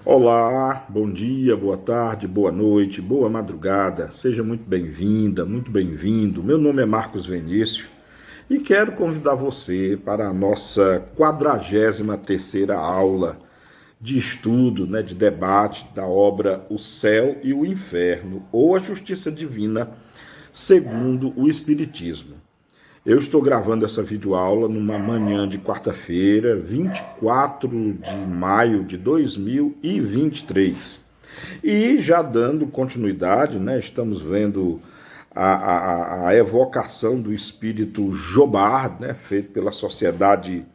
Olá, bom dia, boa tarde, boa noite, boa madrugada. Seja muito bem-vinda, muito bem-vindo. Meu nome é Marcos Vinícius e quero convidar você para a nossa 43ª aula de estudo, de debate da obra O Céu e o Inferno, ou a Justiça Divina, segundo o Espiritismo. Eu estou gravando essa videoaula numa manhã de quarta-feira, 24 de maio de 2023. E já dando continuidade, estamos vendo a evocação do espírito Jobard, feito pela Sociedade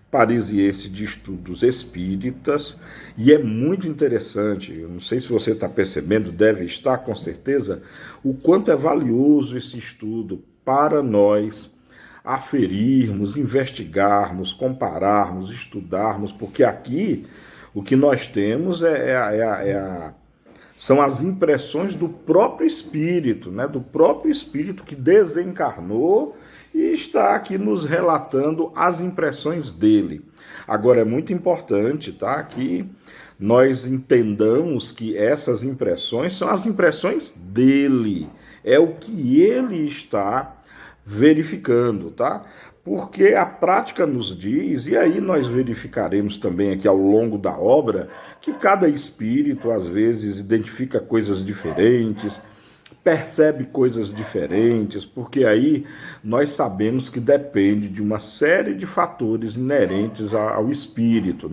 Parisiense de Estudos Espíritas, e é muito interessante, eu não sei se você está percebendo, deve estar com certeza, o quanto é valioso esse estudo para nós aferirmos, investigarmos, compararmos, estudarmos, porque aqui o que nós temos são as impressões do próprio espírito, do próprio espírito que desencarnou e está aqui nos relatando as impressões dele. Agora é muito importante, que nós entendamos que essas impressões são as impressões dele, é o que ele está verificando, Porque a prática nos diz, e aí nós verificaremos também aqui ao longo da obra, que cada espírito às vezes identifica coisas diferentes, percebe coisas diferentes, porque aí nós sabemos que depende de uma série de fatores inerentes ao espírito,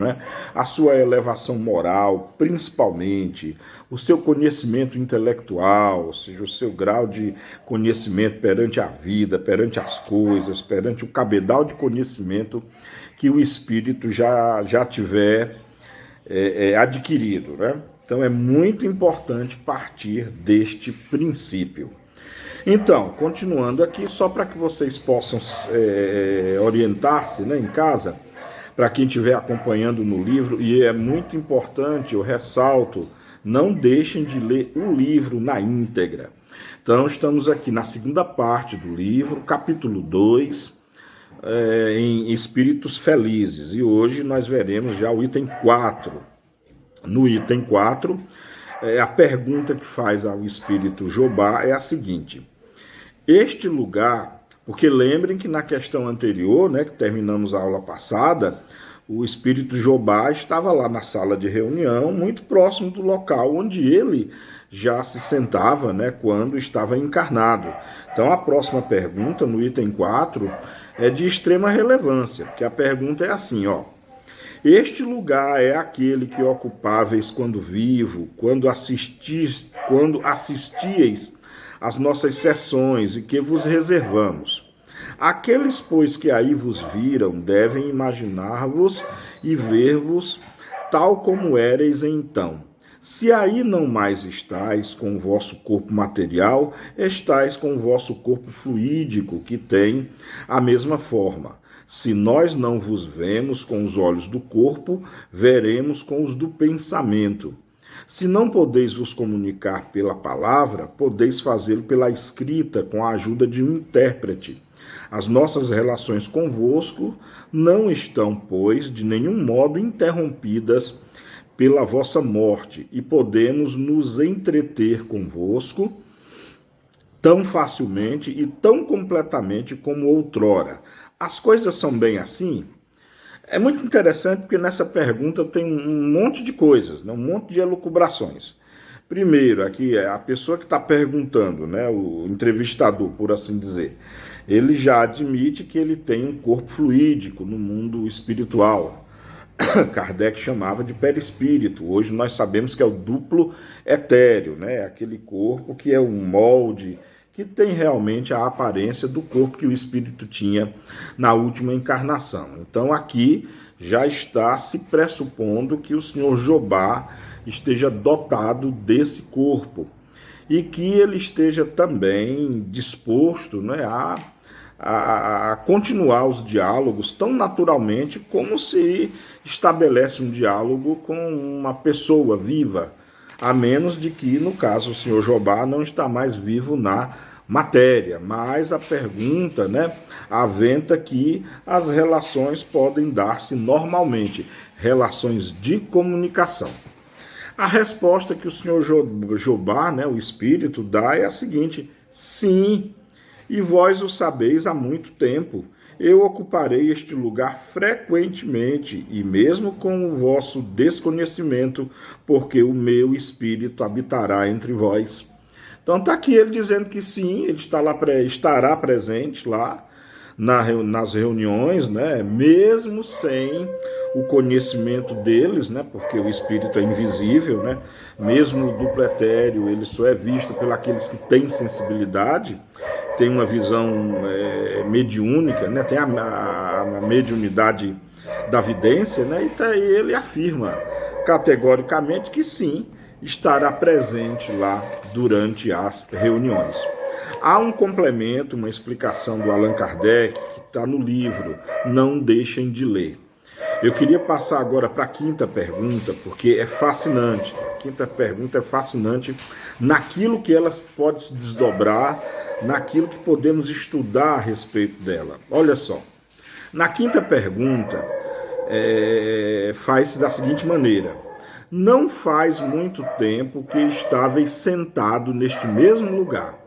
A sua elevação moral, principalmente, o seu conhecimento intelectual, ou seja, o seu grau de conhecimento perante a vida, perante as coisas, perante o cabedal de conhecimento que o espírito já tiver adquirido, Então é muito importante partir deste princípio. Então, continuando aqui, só para que vocês possam orientar-se em casa, para quem estiver acompanhando no livro, e é muito importante, eu ressalto, não deixem de ler o livro na íntegra. Então, estamos aqui na segunda parte do livro, capítulo 2, em Espíritos Felizes, e hoje nós veremos já o item 4. No item 4, a pergunta que faz ao espírito Jobard é a seguinte: este lugar, porque lembrem que na questão anterior, que terminamos a aula passada, o espírito Jobard estava lá na sala de reunião, muito próximo do local onde ele já se sentava, quando estava encarnado. Então a próxima pergunta, no item 4, é de extrema relevância, porque a pergunta é assim, este lugar é aquele que ocupáveis quando vivo, quando assistieis às nossas sessões e que vos reservamos. Aqueles, pois, que aí vos viram, devem imaginar-vos e ver-vos tal como éreis então. Se aí não mais estáis com o vosso corpo material, estáis com o vosso corpo fluídico, que tem a mesma forma. Se nós não vos vemos com os olhos do corpo, veremos com os do pensamento. Se não podeis vos comunicar pela palavra, podeis fazê-lo pela escrita, com a ajuda de um intérprete. As nossas relações convosco não estão, pois, de nenhum modo interrompidas pela vossa morte, e podemos nos entreter convosco tão facilmente e tão completamente como outrora. As coisas são bem assim? É muito interessante porque nessa pergunta tem um monte de coisas, um monte de elucubrações. Primeiro, aqui é a pessoa que está perguntando, o entrevistador, por assim dizer. Ele já admite que ele tem um corpo fluídico no mundo espiritual. Kardec chamava de perispírito. Hoje nós sabemos que é o duplo etéreo, aquele corpo que é um molde, que tem realmente a aparência do corpo que o espírito tinha na última encarnação. Então aqui já está se pressupondo que o senhor Jobard esteja dotado desse corpo e que ele esteja também disposto a continuar os diálogos tão naturalmente como se estabelece um diálogo com uma pessoa viva, a menos de que, no caso, o senhor Jobard não está mais vivo na matéria, mas a pergunta, aventa que as relações podem dar-se normalmente, relações de comunicação. A resposta que o senhor Jobá, né, o espírito, dá é a seguinte: sim, e vós o sabeis há muito tempo. Eu ocuparei este lugar frequentemente, e mesmo com o vosso desconhecimento, porque o meu espírito habitará entre vós. Então está aqui ele dizendo que sim, ele estará presente lá nas reuniões, né? Mesmo sem o conhecimento deles, né? Porque o espírito é invisível, né? Mesmo o duplo etéreo, ele só é visto pelos aqueles que têm sensibilidade, tem uma visão mediúnica, né? Tem a mediunidade da vidência, né? E ele afirma categoricamente que sim, estará presente lá durante as reuniões. Há um complemento, uma explicação do Allan Kardec, que está no livro, não deixem de ler. Eu queria passar agora para a quinta pergunta, porque é fascinante. A quinta pergunta é fascinante naquilo que ela pode se desdobrar, naquilo que podemos estudar a respeito dela. Olha só, na quinta pergunta, faz-se da seguinte maneira: não faz muito tempo que estáveis sentado neste mesmo lugar.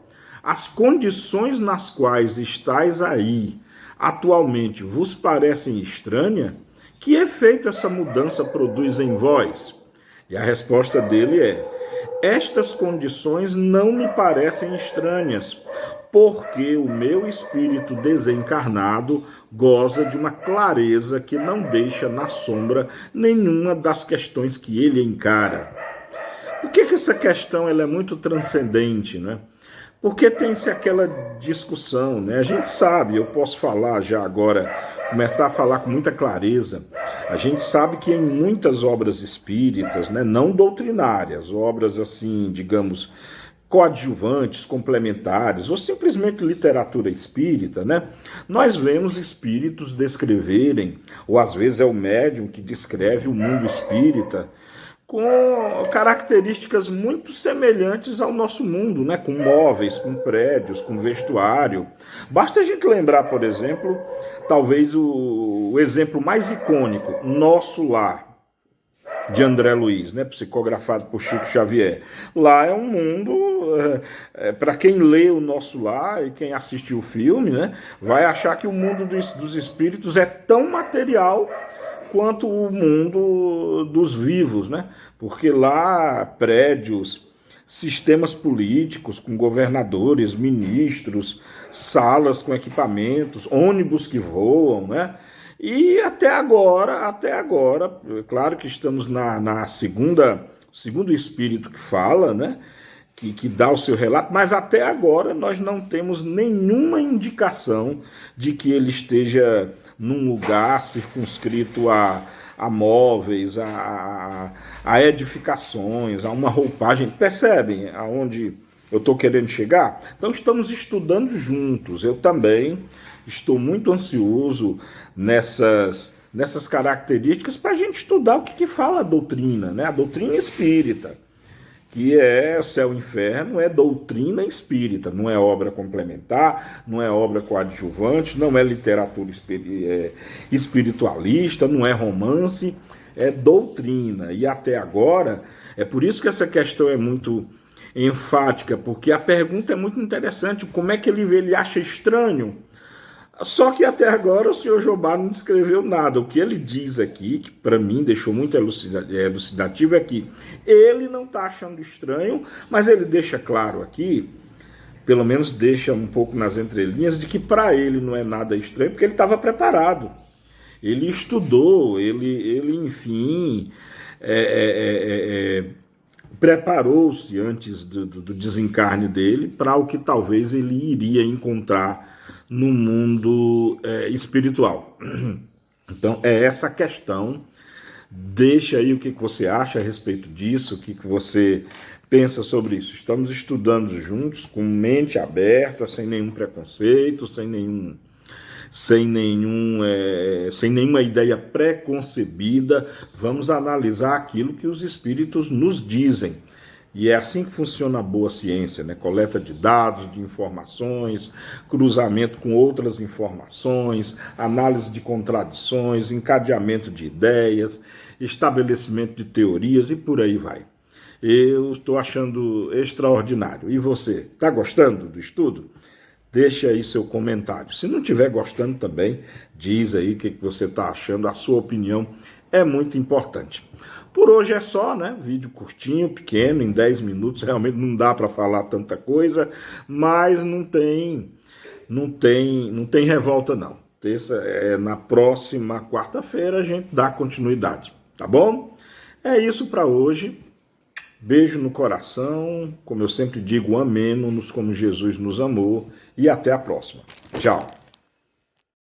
As condições nas quais estáis aí atualmente vos parecem estranhas? Que efeito essa mudança produz em vós? E a resposta dele é: estas condições não me parecem estranhas, porque o meu espírito desencarnado goza de uma clareza que não deixa na sombra nenhuma das questões que ele encara. Por que essa questão ela é muito transcendente, né? Porque tem-se aquela discussão, né? A gente sabe, eu posso falar já agora, começar a falar com muita clareza. A gente sabe que em muitas obras espíritas, né, não doutrinárias, obras assim, digamos, coadjuvantes, complementares, ou simplesmente literatura espírita, né, nós vemos espíritos descreverem, ou às vezes é o médium que descreve o mundo espírita, com características muito semelhantes ao nosso mundo, né? Com móveis, com prédios, com vestuário. Basta a gente lembrar, por exemplo, talvez o exemplo mais icônico, Nosso Lar, de André Luiz, né? Psicografado por Chico Xavier. Lá é um mundo, para quem lê o Nosso Lar e quem assistiu o filme, né? Vai achar que o mundo dos espíritos é tão material quanto o mundo dos vivos, né? Porque lá prédios, sistemas políticos com governadores, ministros, salas com equipamentos, ônibus que voam, né? E até agora, claro que estamos na segundo espírito que fala, né? Que dá o seu relato, mas até agora nós não temos nenhuma indicação de que ele esteja num lugar circunscrito a móveis, a edificações, a uma roupagem. Percebem aonde eu estou querendo chegar? Então estamos estudando juntos. Eu também estou muito ansioso nessas características para a gente estudar o que fala a doutrina, né? A doutrina espírita, que é Céu e Inferno, é doutrina espírita, não é obra complementar, não é obra coadjuvante, não é literatura espiritualista, não é romance, é doutrina. E até agora, é por isso que essa questão é muito enfática, porque a pergunta é muito interessante: como é que ele acha estranho? Só que até agora o senhor Jobá não descreveu nada. O que ele diz aqui, que para mim deixou muito elucidativo, é que ele não está achando estranho, mas ele deixa claro aqui, pelo menos deixa um pouco nas entrelinhas, de que para ele não é nada estranho, porque ele estava preparado. Ele estudou, ele enfim, preparou-se antes do desencarne dele para o que talvez ele iria encontrar no mundo espiritual. Então, é essa questão. Deixa aí o que você acha a respeito disso, o que você pensa sobre isso. Estamos estudando juntos, com mente aberta, sem nenhum preconceito, sem nenhuma ideia pré-concebida. Vamos analisar aquilo que os espíritos nos dizem. E é assim que funciona a boa ciência, né? Coleta de dados, de informações, cruzamento com outras informações, análise de contradições, encadeamento de ideias, estabelecimento de teorias e por aí vai. Eu estou achando extraordinário. E você, está gostando do estudo? Deixa aí seu comentário. Se não estiver gostando também, diz aí o que você está achando. A sua opinião é muito importante. Por hoje é só, né? Vídeo curtinho, pequeno, em 10 minutos. Realmente não dá para falar tanta coisa, mas não tem revolta não. Na próxima quarta-feira a gente dá continuidade, tá bom? É isso para hoje. Beijo no coração, como eu sempre digo, amemo-nos como Jesus nos amou e até a próxima. Tchau.